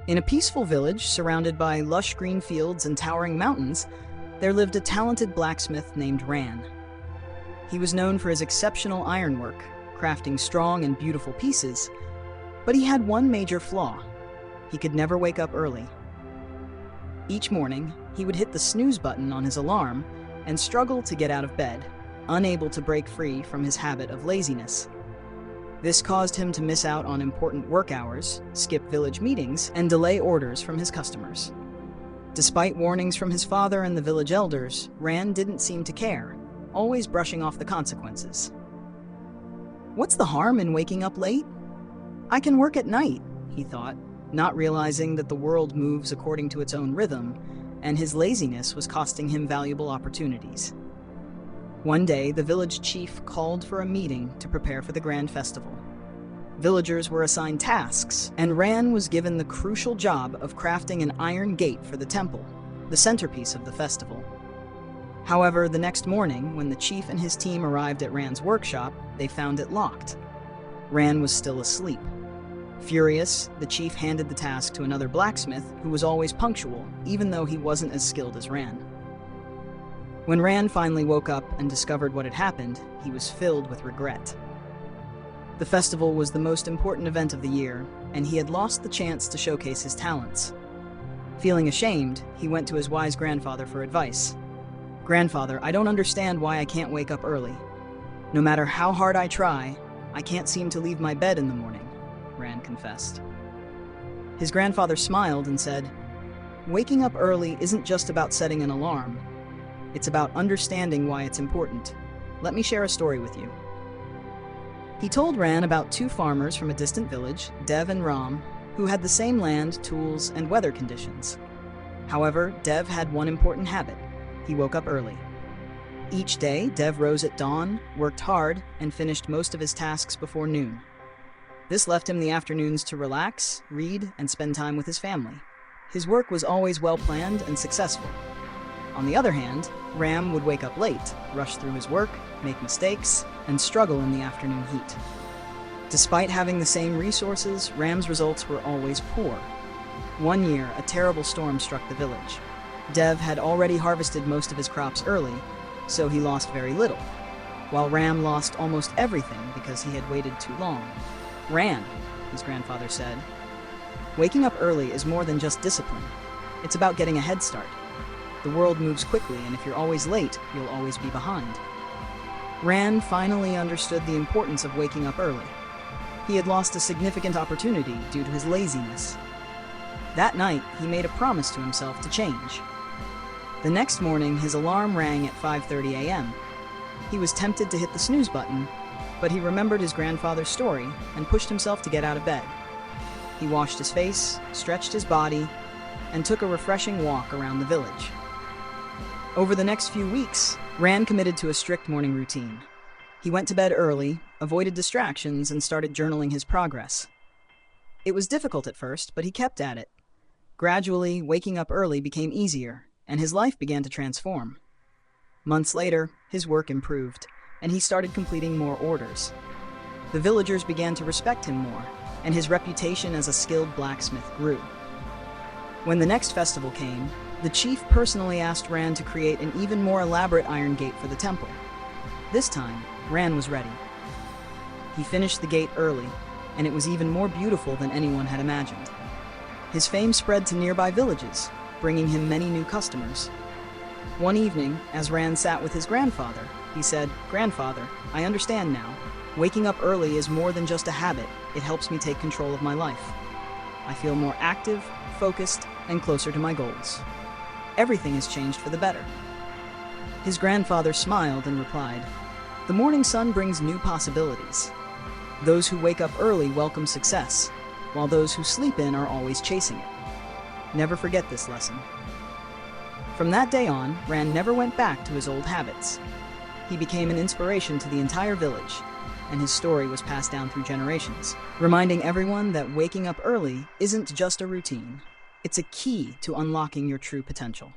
In a peaceful village surrounded by lush green fields and towering mountains, there lived a talented blacksmith named Ran. He was known for his exceptional ironwork, crafting strong and beautiful pieces, but he had one major flaw. He could never wake up early. Each morning, he would hit the snooze button on his alarm and struggle to get out of bed, unable to break free from his habit of laziness. This caused him to miss out on important work hours, skip village meetings, and delay orders from his customers. Despite warnings from his father and the village elders, Ran didn't seem to care, always brushing off the consequences. "What's the harm in waking up late? I can work at night," he thought, not realizing that the world moves according to its own rhythm, and his laziness was costing him valuable opportunities. One day, the village chief called for a meeting to prepare for the grand festival. Villagers were assigned tasks, and Ran was given the crucial job of crafting an iron gate for the temple, the centerpiece of the festival. However, the next morning, when the chief and his team arrived at Ran's workshop, they found it locked. Ran was still asleep. Furious, the chief handed the task to another blacksmith who was always punctual, even though he wasn't as skilled as Ran. When Ran finally woke up and discovered what had happened, he was filled with regret. The festival was the most important event of the year, and he had lost the chance to showcase his talents. Feeling ashamed, he went to his wise grandfather for advice. "Grandfather, I don't understand why I can't wake up early. No matter how hard I try, I can't seem to leave my bed in the morning," Ran confessed. His grandfather smiled and said, "Waking up early isn't just about setting an alarm. It's about understanding why it's important. Let me share a story with you." He told Ran about two farmers from a distant village, Dev and Ram, who had the same land, tools, and weather conditions. However, Dev had one important habit. He woke up early. Each day, Dev rose at dawn, worked hard, and finished most of his tasks before noon. This left him the afternoons to relax, read, and spend time with his family. His work was always well-planned and successful. On the other hand, Ram would wake up late, rush through his work, make mistakes, and struggle in the afternoon heat. Despite having the same resources, Ram's results were always poor. One year, a terrible storm struck the village. Dev had already harvested most of his crops early, so he lost very little, while Ram lost almost everything because he had waited too long. "Ran," his grandfather said, "waking up early is more than just discipline. It's about getting a head start. The world moves quickly, and if you're always late, you'll always be behind." Ran finally understood the importance of waking up early. He had lost a significant opportunity due to his laziness. That night, he made a promise to himself to change. The next morning, his alarm rang at 5:30 a.m. He was tempted to hit the snooze button, but he remembered his grandfather's story and pushed himself to get out of bed. He washed his face, stretched his body, and took a refreshing walk around the village. Over the next few weeks, Ran committed to a strict morning routine. He went to bed early, avoided distractions, and started journaling his progress. It was difficult at first, but he kept at it. Gradually, waking up early became easier, and his life began to transform. Months later, his work improved, and he started completing more orders. The villagers began to respect him more, and his reputation as a skilled blacksmith grew. When the next festival came, the chief personally asked Ran to create an even more elaborate iron gate for the temple. This time, Ran was ready. He finished the gate early, and it was even more beautiful than anyone had imagined. His fame spread to nearby villages, bringing him many new customers. One evening, as Ran sat with his grandfather, he said, "Grandfather, I understand now. Waking up early is more than just a habit. It helps me take control of my life. I feel more active, focused, and closer to my goals. Everything has changed for the better." His grandfather smiled and replied, "The morning sun brings new possibilities. Those who wake up early welcome success, while those who sleep in are always chasing it. Never forget this lesson." From that day on, Ran never went back to his old habits. He became an inspiration to the entire village, and his story was passed down through generations, reminding everyone that waking up early isn't just a routine. It's a key to unlocking your true potential.